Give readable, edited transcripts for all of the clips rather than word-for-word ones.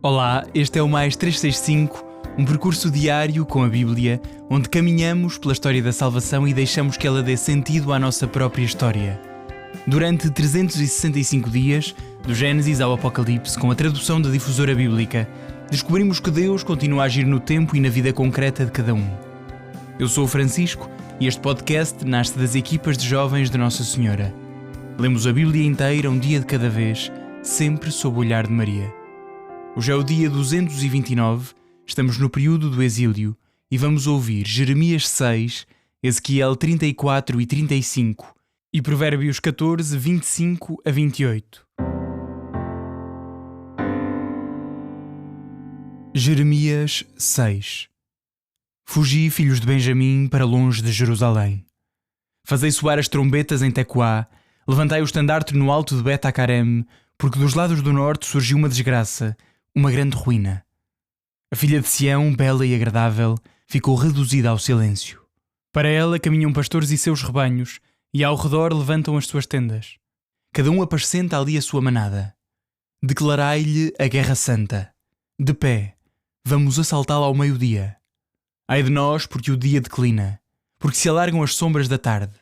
Olá, este é o Mais 365, um percurso diário com a Bíblia, onde caminhamos pela história da salvação e deixamos que ela dê sentido à nossa própria história. Durante 365 dias, do Gênesis ao Apocalipse, com a tradução da Difusora Bíblica, descobrimos que Deus continua a agir no tempo e na vida concreta de cada um. Eu sou o Francisco e este podcast nasce das equipas de jovens de Nossa Senhora. Lemos a Bíblia inteira um dia de cada vez, sempre sob o olhar de Maria. Hoje é o dia 229, estamos no período do exílio e vamos ouvir Jeremias 6, Ezequiel 34 e 35 e Provérbios 14, 25 a 28. Jeremias 6. Fugi, filhos de Benjamim, para longe de Jerusalém. Fazei soar as trombetas em Tecoá, levantai o estandarte no alto de Bet-Acarem, porque dos lados do norte surgiu uma desgraça, uma grande ruína. A filha de Sião, bela e agradável, ficou reduzida ao silêncio. Para ela caminham pastores e seus rebanhos, e ao redor levantam as suas tendas. Cada um apascenta ali a sua manada. Declarai-lhe a guerra santa. De pé, vamos assaltá-la ao meio-dia. Ai de nós, porque o dia declina, porque se alargam as sombras da tarde.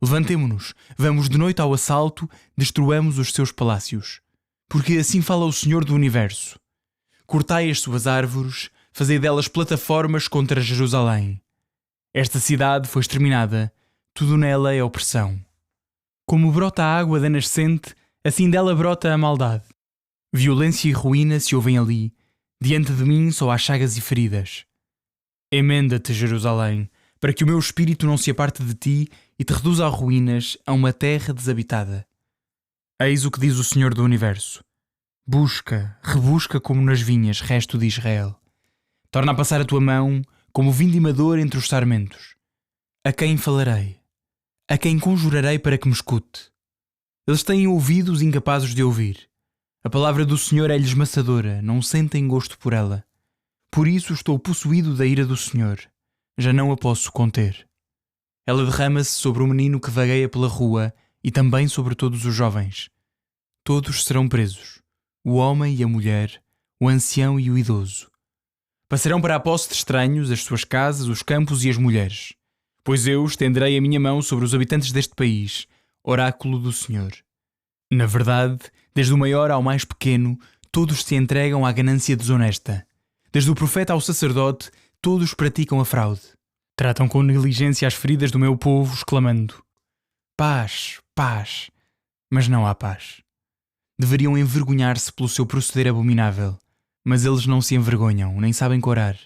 Levantemo-nos, vamos de noite ao assalto, destruamos os seus palácios. Porque assim fala o Senhor do Universo. Cortai as suas árvores, fazei delas plataformas contra Jerusalém. Esta cidade foi exterminada, tudo nela é opressão. Como brota a água da nascente, assim dela brota a maldade. Violência e ruína se ouvem ali, diante de mim só há chagas e feridas. Emenda-te, Jerusalém, para que o meu espírito não se aparte de ti e te reduza a ruínas, a uma terra desabitada. Eis o que diz o Senhor do Universo. Busca, rebusca como nas vinhas, resto de Israel. Torna a passar a tua mão como vindimador entre os sarmentos. A quem falarei? A quem conjurarei para que me escute? Eles têm ouvidos incapazes de ouvir. A palavra do Senhor é-lhes maçadora, não sentem gosto por ela. Por isso estou possuído da ira do Senhor. Já não a posso conter. Ela derrama-se sobre o menino que vagueia pela rua e também sobre todos os jovens. Todos serão presos, o homem e a mulher, o ancião e o idoso. Passarão para a posse de estranhos as suas casas, os campos e as mulheres. Pois eu estenderei a minha mão sobre os habitantes deste país, oráculo do Senhor. Na verdade, desde o maior ao mais pequeno, todos se entregam à ganância desonesta. Desde o profeta ao sacerdote, todos praticam a fraude. Tratam com negligência as feridas do meu povo, exclamando: paz, paz, mas não há paz. Deveriam envergonhar-se pelo seu proceder abominável, mas eles não se envergonham, nem sabem corar.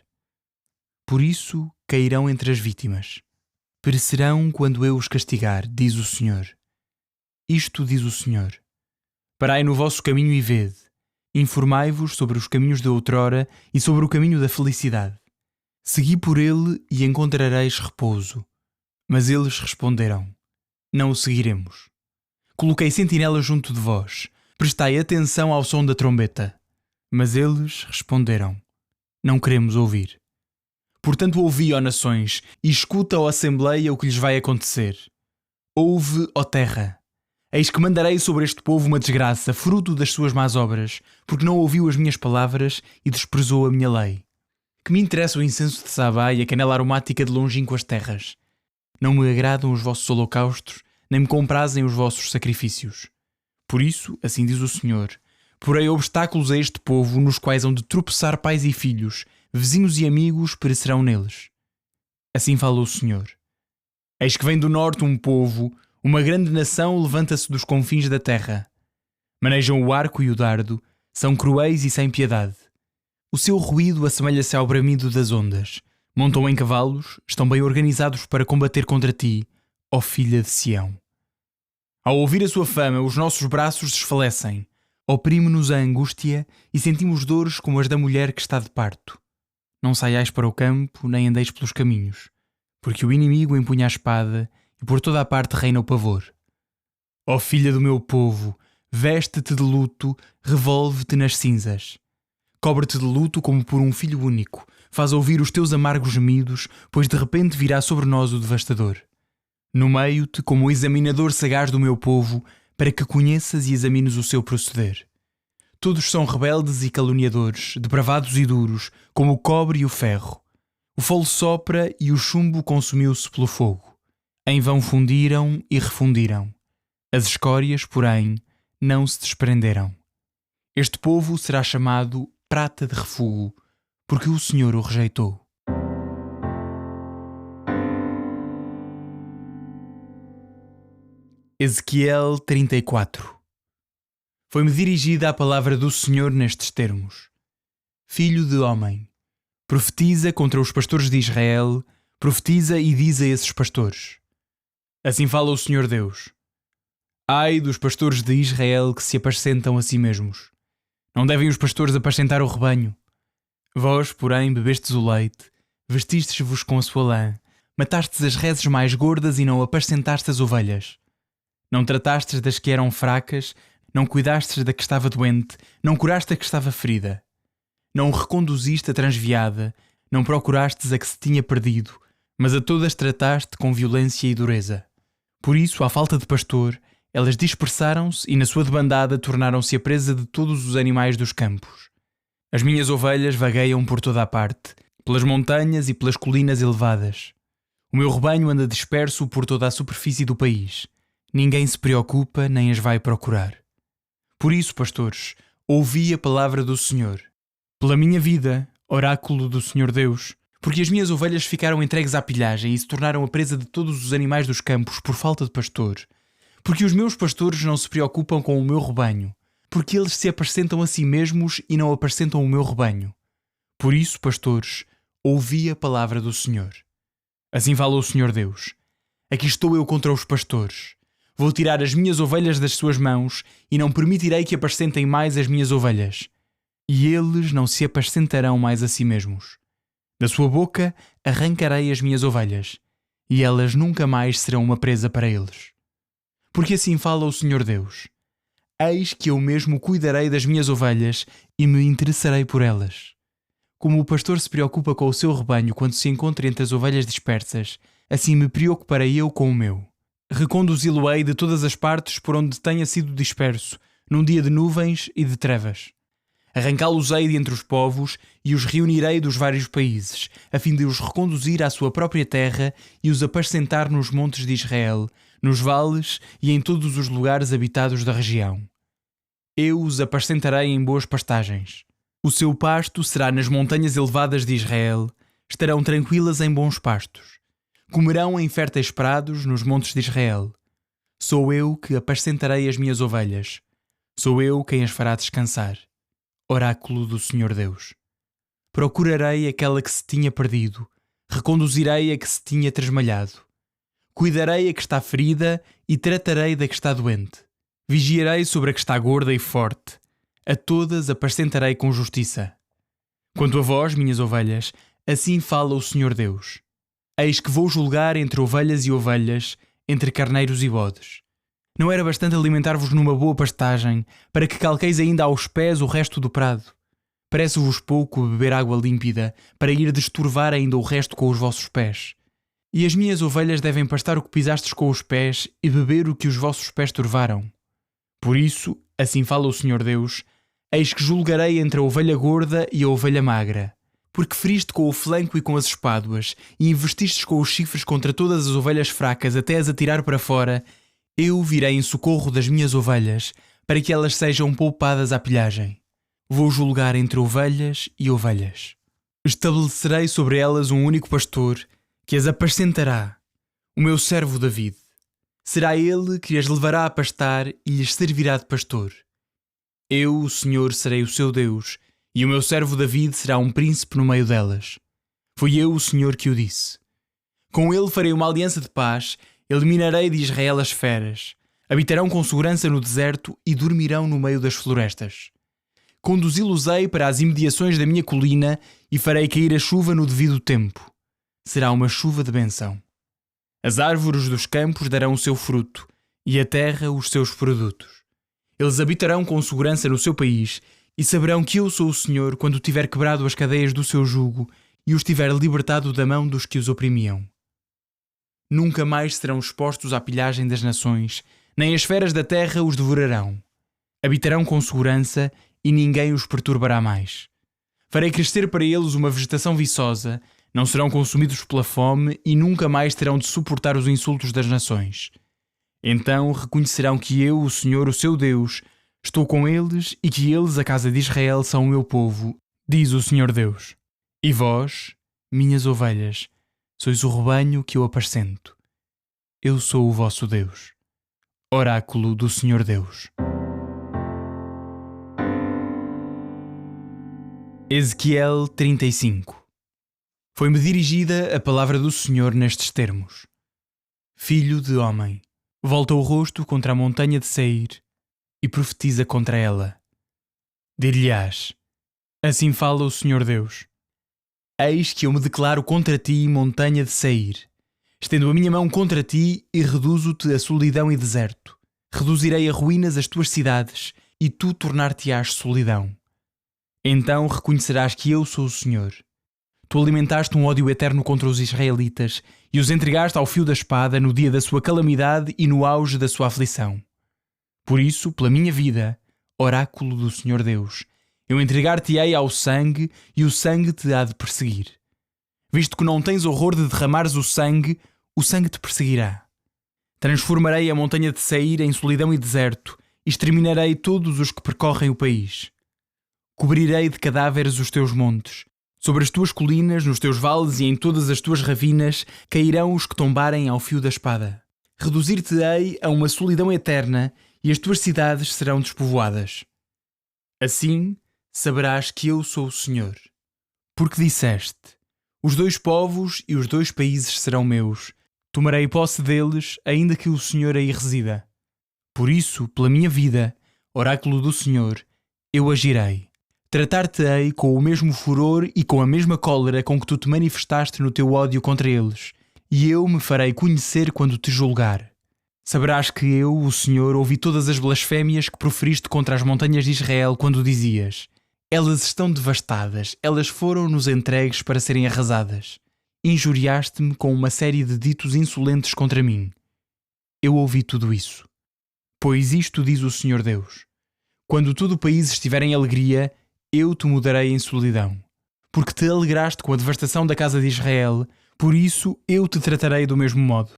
Por isso cairão entre as vítimas. Perecerão quando eu os castigar, diz o Senhor. Isto diz o Senhor. Parai no vosso caminho e vede. Informai-vos sobre os caminhos de outrora e sobre o caminho da felicidade. Segui por ele e encontrareis repouso. Mas eles responderam: não o seguiremos. Coloquei sentinelas junto de vós. Prestai atenção ao som da trombeta. Mas eles responderam: não queremos ouvir. Portanto ouvi, ó nações, e escuta, ó Assembleia, o que lhes vai acontecer. Ouve, ó terra. Eis que mandarei sobre este povo uma desgraça, fruto das suas más obras, porque não ouviu as minhas palavras e desprezou a minha lei. Que me interessa o incenso de Sabá e a canela aromática de longínquas terras. Não me agradam os vossos holocaustos, nem me comprazem os vossos sacrifícios. Por isso, assim diz o Senhor, porei obstáculos a este povo, nos quais hão de tropeçar pais e filhos, vizinhos e amigos perecerão neles. Assim fala o Senhor. Eis que vem do norte um povo, uma grande nação levanta-se dos confins da terra. Manejam o arco e o dardo, são cruéis e sem piedade. O seu ruído assemelha-se ao bramido das ondas. Montam em cavalos, estão bem organizados para combater contra ti, ó filha de Sião. Ao ouvir a sua fama, os nossos braços desfalecem. Oprime-nos a angústia e sentimos dores como as da mulher que está de parto. Não saiais para o campo, nem andeis pelos caminhos, porque o inimigo empunha a espada e por toda a parte reina o pavor. Ó filha do meu povo, veste-te de luto, revolve-te nas cinzas. Cobre-te de luto como por um filho único, faz ouvir os teus amargos gemidos, pois de repente virá sobre nós o devastador. Nomeio-te como o examinador sagaz do meu povo, para que conheças e examines o seu proceder. Todos são rebeldes e caluniadores, depravados e duros, como o cobre e o ferro. O folo sopra e o chumbo consumiu-se pelo fogo. Em vão fundiram e refundiram. As escórias, porém, não se desprenderam. Este povo será chamado prata de refúgio, porque o Senhor o rejeitou. Ezequiel 34. Foi-me dirigida a palavra do Senhor nestes termos: Filho de homem, profetiza contra os pastores de Israel, profetiza e diz a esses pastores: Assim fala o Senhor Deus. Ai dos pastores de Israel que se apacentam a si mesmos. Não devem os pastores apacentar o rebanho? Vós, porém, bebestes o leite, vestistes-vos com a sua lã, matastes as reses mais gordas e não apacentastes as ovelhas. Não tratastes das que eram fracas, não cuidastes da que estava doente, não curaste a que estava ferida. Não reconduziste a transviada, não procurastes a que se tinha perdido, mas a todas trataste com violência e dureza. Por isso, à falta de pastor, elas dispersaram-se e na sua debandada tornaram-se a presa de todos os animais dos campos. As minhas ovelhas vagueiam por toda a parte, pelas montanhas e pelas colinas elevadas. O meu rebanho anda disperso por toda a superfície do país. Ninguém se preocupa nem as vai procurar. Por isso, pastores, ouvi a palavra do Senhor. Pela minha vida, oráculo do Senhor Deus, porque as minhas ovelhas ficaram entregues à pilhagem e se tornaram a presa de todos os animais dos campos por falta de pastor. Porque os meus pastores não se preocupam com o meu rebanho, porque eles se apacentam a si mesmos e não apacentam o meu rebanho. Por isso, pastores, ouvi a palavra do Senhor. Assim fala o Senhor Deus: Aqui estou eu contra os pastores. Vou tirar as minhas ovelhas das suas mãos e não permitirei que apacentem mais as minhas ovelhas. E eles não se apacentarão mais a si mesmos. Da sua boca arrancarei as minhas ovelhas, e elas nunca mais serão uma presa para eles. Porque assim fala o Senhor Deus: Eis que eu mesmo cuidarei das minhas ovelhas e me interessarei por elas. Como o pastor se preocupa com o seu rebanho quando se encontra entre as ovelhas dispersas, assim me preocuparei eu com o meu. Reconduzi-lo-ei de todas as partes por onde tenha sido disperso, num dia de nuvens e de trevas. Arrancá-los-ei de entre os povos e os reunirei dos vários países, a fim de os reconduzir à sua própria terra e os apacentar nos montes de Israel, nos vales e em todos os lugares habitados da região. Eu os apacentarei em boas pastagens. O seu pasto será nas montanhas elevadas de Israel, estarão tranquilas em bons pastos. Comerão em férteis prados nos montes de Israel. Sou eu que apacentarei as minhas ovelhas. Sou eu quem as fará descansar. Oráculo do Senhor Deus. Procurarei aquela que se tinha perdido, reconduzirei a que se tinha tresmalhado. Cuidarei a que está ferida e tratarei da que está doente. Vigiarei sobre a que está gorda e forte. A todas apacentarei com justiça. Quanto a vós, minhas ovelhas, assim fala o Senhor Deus: Eis que vou julgar entre ovelhas e ovelhas, entre carneiros e bodes. Não era bastante alimentar-vos numa boa pastagem, para que calqueis ainda aos pés o resto do prado? Parece-vos pouco beber água límpida, para ir desturvar ainda o resto com os vossos pés. E as minhas ovelhas devem pastar o que pisastes com os pés e beber o que os vossos pés turvaram. Por isso, assim fala o Senhor Deus: Eis que julgarei entre a ovelha gorda e a ovelha magra. Porque feriste com o flanco e com as espáduas, e investistes com os chifres contra todas as ovelhas fracas até as atirar para fora, eu virei em socorro das minhas ovelhas, para que elas sejam poupadas à pilhagem. Vou julgar entre ovelhas e ovelhas. Estabelecerei sobre elas um único pastor, que as apacentará, o meu servo David. Será ele que as levará a pastar e lhes servirá de pastor. Eu, o Senhor, serei o seu Deus, e o meu servo David será um príncipe no meio delas. Fui eu, o Senhor, que o disse. Com ele farei uma aliança de paz, eliminarei de Israel as feras. Habitarão com segurança no deserto e dormirão no meio das florestas. Conduzi-los-ei para as imediações da minha colina e farei cair a chuva no devido tempo. Será uma chuva de bênção. As árvores dos campos darão o seu fruto, e a terra os seus produtos. Eles habitarão com segurança no seu país, e saberão que eu sou o Senhor quando tiver quebrado as cadeias do seu jugo e os tiver libertado da mão dos que os oprimiam. Nunca mais serão expostos à pilhagem das nações, nem as feras da terra os devorarão. Habitarão com segurança e ninguém os perturbará mais. Farei crescer para eles uma vegetação viçosa, não serão consumidos pela fome e nunca mais terão de suportar os insultos das nações. Então reconhecerão que eu, o Senhor, o seu Deus, estou com eles e que eles, a casa de Israel, são o meu povo, diz o Senhor Deus. E vós, minhas ovelhas, sois o rebanho que eu apascento. Eu sou o vosso Deus. Oráculo do Senhor Deus. Ezequiel 35. Foi-me dirigida a palavra do Senhor nestes termos: Filho de homem, volta o rosto contra a montanha de Seir e profetiza contra ela. Dir-lhe-ás: assim fala o Senhor Deus. Eis que eu me declaro contra ti, montanha de Seir. Estendo a minha mão contra ti e reduzo-te a solidão e deserto. Reduzirei a ruínas as tuas cidades e tu tornar-te-ás solidão. Então reconhecerás que eu sou o Senhor. Tu alimentaste um ódio eterno contra os israelitas e os entregaste ao fio da espada no dia da sua calamidade e no auge da sua aflição. Por isso, pela minha vida, oráculo do Senhor Deus, eu entregar-te-ei ao sangue e o sangue te há de perseguir. Visto que não tens horror de derramares o sangue te perseguirá. Transformarei a montanha de Seir em solidão e deserto e exterminarei todos os que percorrem o país. Cobrirei de cadáveres os teus montes. Sobre as tuas colinas, nos teus vales e em todas as tuas ravinas cairão os que tombarem ao fio da espada. Reduzir-te-ei a uma solidão eterna e as tuas cidades serão despovoadas. Assim saberás que eu sou o Senhor. Porque disseste: os dois povos e os dois países serão meus. Tomarei posse deles, ainda que o Senhor aí resida. Por isso, pela minha vida, oráculo do Senhor, eu agirei. Tratar-te-ei com o mesmo furor e com a mesma cólera com que tu te manifestaste no teu ódio contra eles, e eu me farei conhecer quando te julgar. Saberás que eu, o Senhor, ouvi todas as blasfémias que proferiste contra as montanhas de Israel quando dizias: elas estão devastadas, elas foram-nos entregues para serem arrasadas. Injuriaste-me com uma série de ditos insolentes contra mim. Eu ouvi tudo isso. Pois isto diz o Senhor Deus: quando todo o país estiver em alegria, eu te mudarei em solidão. Porque te alegraste com a devastação da casa de Israel, por isso eu te tratarei do mesmo modo.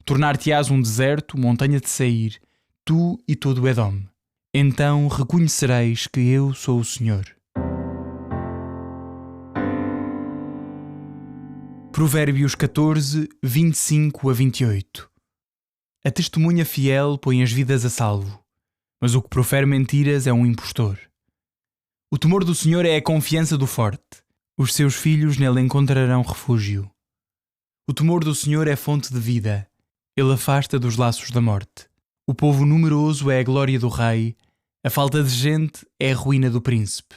Tornar-te-ás um deserto, montanha de Seir, tu e todo o Edom. Então reconhecereis que eu sou o Senhor. Provérbios 14, 25 a 28. A testemunha fiel põe as vidas a salvo, mas o que profere mentiras é um impostor. O temor do Senhor é a confiança do forte. Os seus filhos nele encontrarão refúgio. O temor do Senhor é fonte de vida. Ele afasta dos laços da morte. O povo numeroso é a glória do rei. A falta de gente é a ruína do príncipe.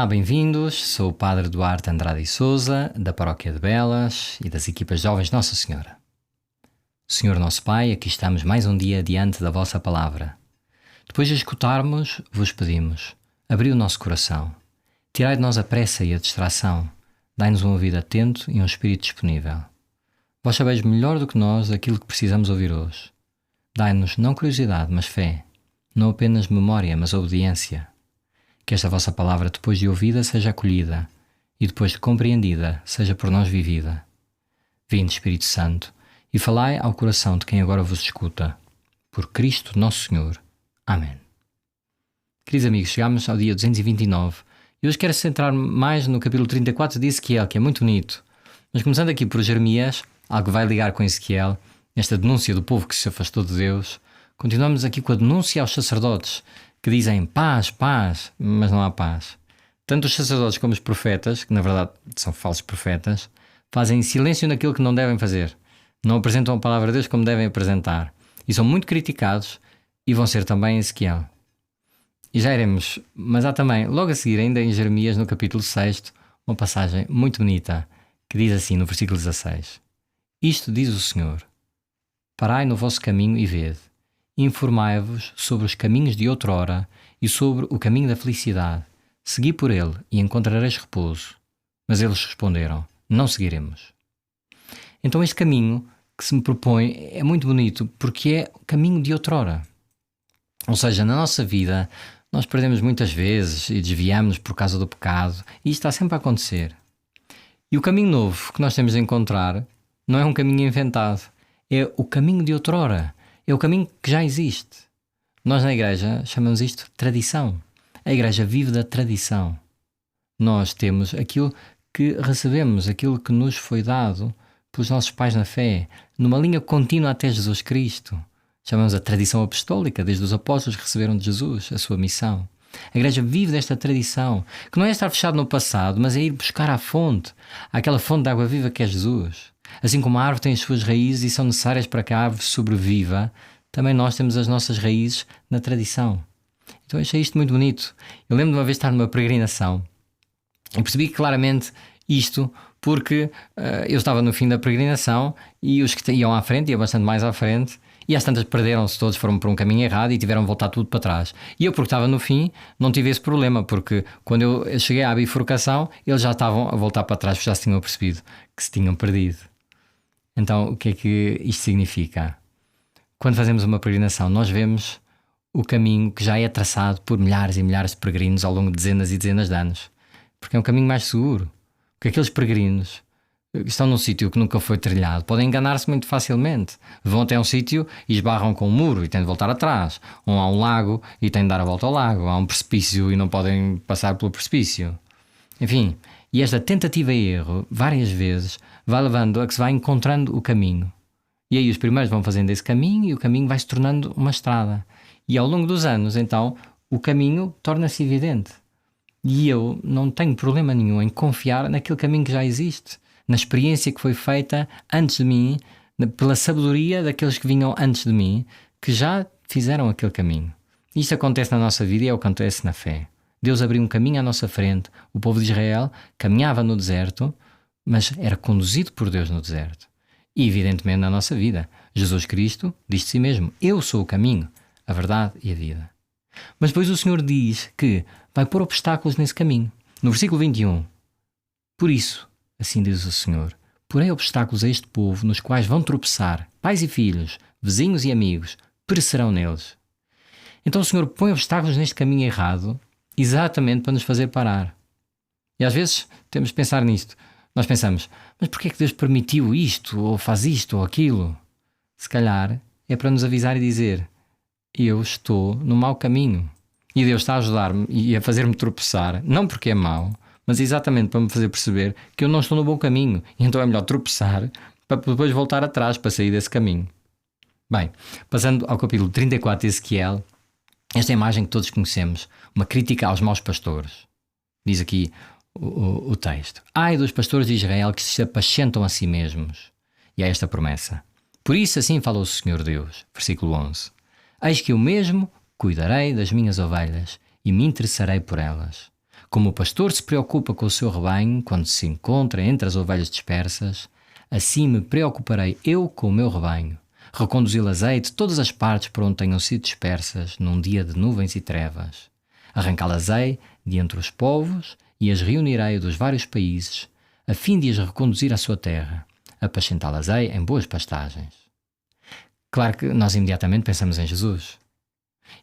Olá, bem-vindos. Sou o Padre Duarte Andrade e Sousa, da Paróquia de Belas e das equipas Jovens Nossa Senhora. Senhor nosso Pai, aqui estamos mais um dia diante da vossa palavra. Depois de escutarmos, vos pedimos: abri o nosso coração, tirai de nós a pressa e a distração, dai-nos um ouvido atento e um espírito disponível. Vós sabeis melhor do que nós aquilo que precisamos ouvir hoje. Dai-nos não curiosidade, mas fé, não apenas memória, mas obediência. Que esta vossa palavra, depois de ouvida, seja acolhida e depois de compreendida, seja por nós vivida. Vinde, Espírito Santo, e falai ao coração de quem agora vos escuta. Por Cristo Nosso Senhor. Amém. Queridos amigos, chegamos ao dia 229 e hoje quero centrar-me mais no capítulo 34 de Ezequiel, que é muito bonito. Mas começando aqui por Jeremias, algo que vai ligar com Ezequiel, nesta denúncia do povo que se afastou de Deus, continuamos aqui com a denúncia aos sacerdotes, que dizem paz, paz, mas não há paz. Tanto os sacerdotes como os profetas, que na verdade são falsos profetas, fazem silêncio naquilo que não devem fazer. Não apresentam a palavra de Deus como devem apresentar. E são muito criticados e vão ser também em Ezequiel. E já iremos, mas há também, logo a seguir, ainda em Jeremias, no capítulo 6, uma passagem muito bonita, que diz assim no versículo 16: Isto diz o Senhor: Parai no vosso caminho e vede, informai-vos sobre os caminhos de outrora e sobre o caminho da felicidade. Segui por ele e encontrareis repouso. Mas eles responderam: não seguiremos. Então este caminho que se me propõe é muito bonito porque é o caminho de outrora. Ou seja, na nossa vida nós perdemos muitas vezes e desviamos por causa do pecado, e isto está sempre a acontecer. E o caminho novo que nós temos de encontrar não é um caminho inventado, é o caminho de outrora, é o caminho que já existe. Nós na igreja chamamos isto de tradição. A igreja vive da tradição. Nós temos aquilo que recebemos, aquilo que nos foi dado pelos nossos pais na fé, numa linha contínua até Jesus Cristo. Chamamos a tradição apostólica, desde os apóstolos que receberam de Jesus a sua missão. A igreja vive desta tradição, que não é estar fechado no passado, mas é ir buscar à fonte, àquela fonte de água viva que é Jesus. Assim como a árvore tem as suas raízes e são necessárias para que a árvore sobreviva, também nós temos as nossas raízes na tradição. Então eu achei isto muito bonito. Eu lembro de uma vez estar numa peregrinação e percebi claramente isto porque eu estava no fim da peregrinação e os que iam à frente, iam bastante mais à frente, e às tantas perderam-se todos, foram por um caminho errado e tiveram de voltar tudo para trás. E eu, porque estava no fim, não tive esse problema, porque quando eu cheguei à bifurcação, eles já estavam a voltar para trás, porque já se tinham percebido que se tinham perdido. Então, o que é que isto significa? Quando fazemos uma peregrinação, nós vemos o caminho que já é traçado por milhares e milhares de peregrinos ao longo de dezenas e dezenas de anos, porque é um caminho mais seguro. Porque aqueles peregrinos que estão num sítio que nunca foi trilhado podem enganar-se muito facilmente. Vão até um sítio e esbarram com um muro e têm de voltar atrás. Ou há um lago e têm de dar a volta ao lago. Há um precipício e não podem passar pelo precipício. Enfim, e esta tentativa e erro, várias vezes, vai levando a que se vai encontrando o caminho. E aí os primeiros vão fazendo esse caminho e o caminho vai se tornando uma estrada. E ao longo dos anos, então, o caminho torna-se evidente. E eu não tenho problema nenhum em confiar naquele caminho que já existe, na experiência que foi feita antes de mim, pela sabedoria daqueles que vinham antes de mim, que já fizeram aquele caminho. Isto acontece na nossa vida e acontece na fé. Deus abriu um caminho à nossa frente. O povo de Israel caminhava no deserto, mas era conduzido por Deus no deserto. E evidentemente na nossa vida, Jesus Cristo diz de si mesmo: eu sou o caminho, a verdade e a vida. Mas depois o Senhor diz que vai pôr obstáculos nesse caminho. No versículo 21, por isso, assim diz o Senhor, porei obstáculos a este povo nos quais vão tropeçar, pais e filhos, vizinhos e amigos, perecerão neles. Então o Senhor põe obstáculos neste caminho errado, exatamente para nos fazer parar. E às vezes temos de pensar nisto. Nós pensamos: mas porquê é que Deus permitiu isto, ou faz isto, ou aquilo? Se calhar é para nos avisar e dizer: eu estou no mau caminho. E Deus está a ajudar-me e a fazer-me tropeçar, não porque é mau, mas exatamente para me fazer perceber que eu não estou no bom caminho. E então é melhor tropeçar para depois voltar atrás para sair desse caminho. Bem, passando ao capítulo 34 de Ezequiel, esta é a imagem que todos conhecemos, uma crítica aos maus pastores. Diz aqui o texto: ai dos pastores de Israel que se apacentam a si mesmos. E há esta promessa: por isso assim fala o Senhor Deus. Versículo 11: eis que eu mesmo cuidarei das minhas ovelhas e me interessarei por elas. Como o pastor se preocupa com o seu rebanho quando se encontra entre as ovelhas dispersas, assim me preocuparei eu com o meu rebanho. Reconduzi-las-ei de todas as partes por onde tenham sido dispersas num dia de nuvens e trevas. Arrancá-las-ei de entre os povos e as reunirei dos vários países, a fim de as reconduzir à sua terra. Apacentá-las-ei em boas pastagens. Claro que nós imediatamente pensamos em Jesus.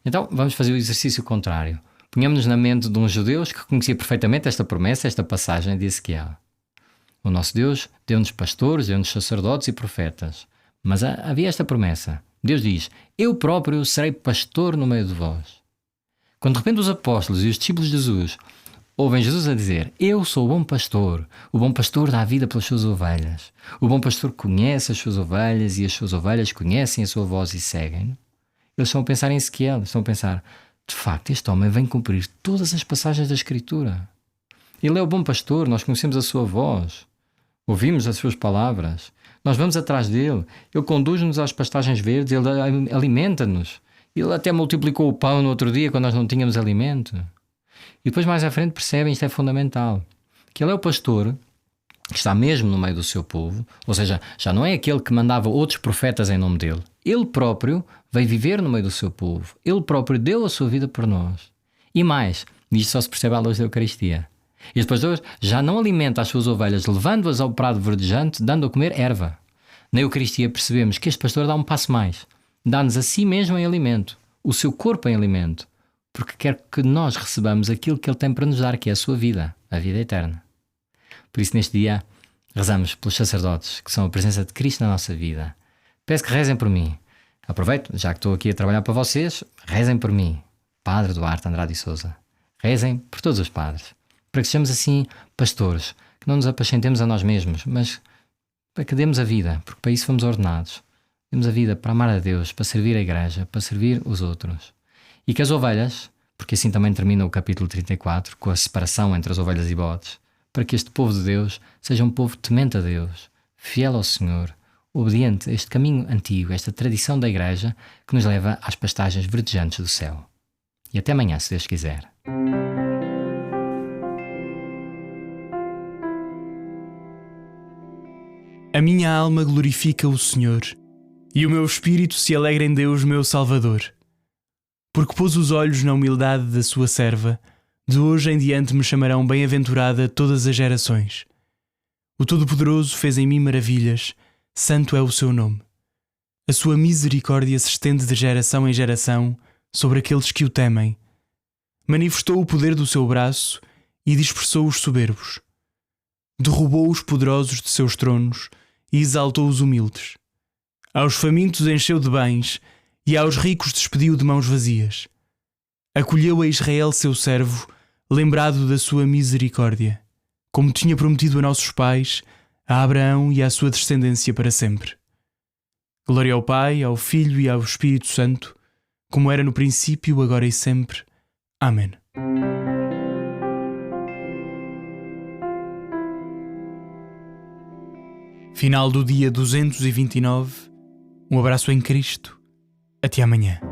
Então vamos fazer o exercício contrário. Ponhamos-nos na mente de uns judeus que conhecia perfeitamente esta promessa, esta passagem de Ezequiel. O nosso Deus deu-nos pastores, deu-nos sacerdotes e profetas. Mas havia esta promessa. Deus diz: eu próprio serei pastor no meio de vós. Quando de repente os apóstolos e os discípulos de Jesus ouvem Jesus a dizer: eu sou o bom pastor dá a vida pelas suas ovelhas. O bom pastor conhece as suas ovelhas e as suas ovelhas conhecem a sua voz e seguem-no. Eles estão a pensar em Ezequiel, estão a pensar: de facto, este homem vem cumprir todas as passagens da Escritura. Ele é o bom pastor, nós conhecemos a sua voz, ouvimos as suas palavras, nós vamos atrás dele, ele conduz-nos às pastagens verdes, ele alimenta-nos. Ele até multiplicou o pão no outro dia quando nós não tínhamos alimento. E depois mais à frente percebem, isto é fundamental, que ele é o pastor que está mesmo no meio do seu povo, ou seja, já não é aquele que mandava outros profetas em nome dele. Ele próprio veio viver no meio do seu povo. Ele próprio deu a sua vida por nós. E mais, isto só se percebe à luz da Eucaristia. Este pastor já não alimenta as suas ovelhas levando-as ao prado verdejante, dando a comer erva. Na Eucaristia percebemos que este pastor dá um passo mais. Dá-nos a si mesmo em alimento, o seu corpo em alimento, porque quer que nós recebamos aquilo que ele tem para nos dar, que é a sua vida, a vida eterna. Por isso, neste dia, rezamos pelos sacerdotes, que são a presença de Cristo na nossa vida. Peço que rezem por mim. Aproveito, já que estou aqui a trabalhar para vocês, rezem por mim, Padre Duarte Andrade e Sousa. Rezem por todos os padres, para que sejamos assim pastores, que não nos apacentemos a nós mesmos, mas para que demos a vida, porque para isso fomos ordenados. Demos a vida para amar a Deus, para servir a Igreja, para servir os outros. E que as ovelhas, porque assim também termina o capítulo 34, com a separação entre as ovelhas e bodes, para que este povo de Deus seja um povo temente a Deus, fiel ao Senhor, obediente a este caminho antigo, esta tradição da Igreja que nos leva às pastagens verdejantes do céu. E até amanhã, se Deus quiser. A minha alma glorifica o Senhor, e o meu espírito se alegra em Deus, meu Salvador. Porque pôs os olhos na humildade da sua serva, de hoje em diante me chamarão bem-aventurada todas as gerações. O Todo-Poderoso fez em mim maravilhas, santo é o seu nome. A sua misericórdia se estende de geração em geração sobre aqueles que o temem. Manifestou o poder do seu braço e dispersou os soberbos. Derrubou os poderosos de seus tronos e exaltou os humildes. Aos famintos encheu de bens e aos ricos despediu de mãos vazias. Acolheu a Israel seu servo, lembrado da sua misericórdia, como tinha prometido a nossos pais, a Abraão e à sua descendência para sempre. Glória ao Pai, ao Filho e ao Espírito Santo, como era no princípio, agora e sempre. Amém. Final do dia 229. Um abraço em Cristo. Até amanhã.